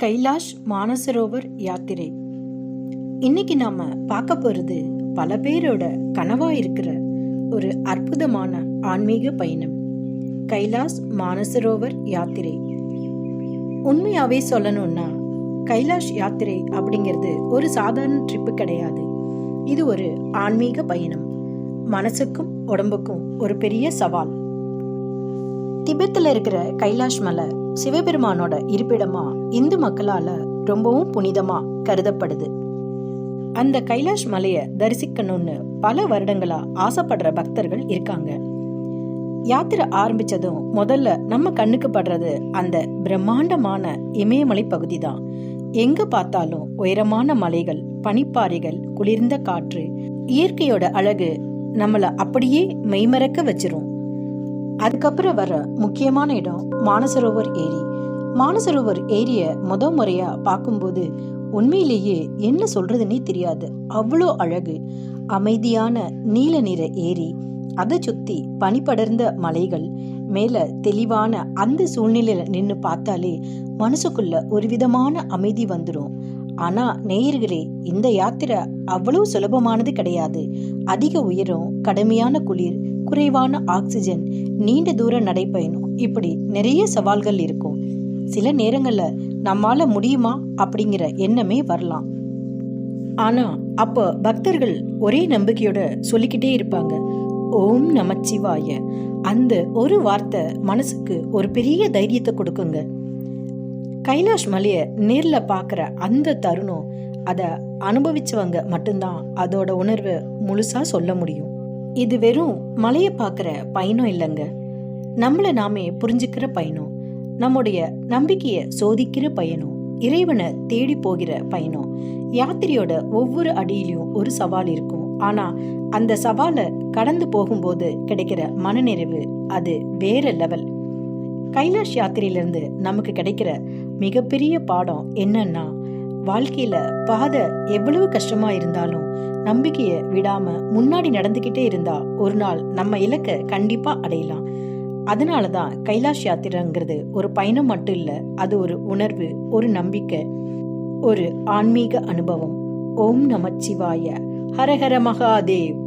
கைலாஷ் மானசரோவர் யாத்திரை. இன்னைக்கு நாம பார்க்க போறது பல பேரோட கனவா இருக்கிற ஒரு அற்புதமான ஆன்மீக பயணம், கைலாஷ் மானசரோவர் யாத்திரை. உண்மையாவே சொல்லணும்னா கைலாஷ் யாத்திரை அப்படிங்கிறது ஒரு சாதாரண ட்ரிப்பு கிடையாது. இது ஒரு ஆன்மீக பயணம், மனசுக்கும் உடம்புக்கும் ஒரு பெரிய சவால். திபெத்தில் இருக்கிற கைலாஷ் மலை சிவபெருமானோட இருப்பிடமா இந்து மக்களால ரொம்பவும் புனிதமா கருதப்படுது. அந்த கைலாஷ் மலையை தரிசிக்கணும்னு பல வருடங்களா ஆசைப்படுற பக்தர்கள் இருக்காங்க. யாத்திரை ஆரம்பிச்சதும் முதல்ல நம்ம கண்ணுக்கு படுறது அந்த பிரம்மாண்டமான இமயமலை பகுதி தான். எங்க பார்த்தாலும் உயரமான மலைகள், பனிப்பாறைகள், குளிர்ந்த காற்று, இயற்கையோட அழகு நம்மள அப்படியே மெய்மறக்க வச்சிரும். அதுக்கப்புறம் வர முக்கியமான இடம் மானசரோவர் ஏரி. மானசரோவர் ஏரிய முறையா பார்க்கும்போது உண்மையிலேயே என்ன சொல்றதுன்னே தெரியாது. அவ்வளோ அழகு, அமைதியான நீல நிற ஏரி, அதை சுத்தி பனிப்படர்ந்த மலைகள், மேல தெளிவான அந்த சூழ்நிலையில நின்று பார்த்தாலே மனசுக்குள்ள ஒரு விதமான அமைதி வந்துடும். ஆனா நேயர்களே, இந்த யாத்திரை அவ்வளவு சுலபமானது கிடையாது. அதிக உயரம், கடுமையான குளிர், குறைவான ஆக்சிஜன், நீண்ட தூர நடைப்பயணம், இப்படி நிறைய சவால்கள் இருக்கும். சில நேரங்கள்ல நம்மால முடியுமா அப்படிங்கிற எண்ணமே வரலாம். ஆனா அப்ப பக்தர்கள் ஒரே நம்பிக்கையோட சொல்லிக்கிட்டே இருப்பாங்க, ஓம் நமச்சிவாய. அந்த ஒரு வார்த்தை மனசுக்கு ஒரு பெரிய தைரியத்தை கொடுக்குங்க. கைலாஷ் மலைய நேர்ல பாக்குற அந்த தருணம், அத அனுபவிச்சவங்க மட்டும்தான் அதோட உணர்வை முழுசா சொல்ல முடியும். இது வெறும் மலைய பாக்குற பயணம் இல்லைங்க, நம்மளை நாமே புரிஞ்சுக்கிற பயணம், நம்முடைய நம்பிக்கைய சோதிக்கிற பயணம், இறைவனை தேடி போகிற பயணம். யாத்திரையோட ஒவ்வொரு அடியிலையும் ஒரு சவால் இருக்கும். ஆனா அந்த சவாலை கடந்து போகும்போது கிடைக்கிற மனநிறைவு அது வேற லெவல். கைலாஷ் யாத்திரையிலிருந்து நமக்கு கிடைக்கிற மிகப்பெரிய பாடம் என்னன்னா, வாழ்க்கையில பாதை எவ்வளவு கஷ்டமா இருந்தாலும் நம்பிக்கைய விடாம முன்னாடி நடந்துகிட்டே இருந்தா ஒரு நாள் நம்ம இலக்க கண்டிப்பா அடையலாம். அதனாலதான் கைலாஷ் யாத்திரைங்கிறது ஒரு பயணம் மட்டும் இல்ல, அது ஒரு உணர்வு, ஒரு நம்பிக்கை, ஒரு ஆன்மீக அனுபவம். ஓம் நமச்சிவாய. ஹரஹர மகாதேவ்.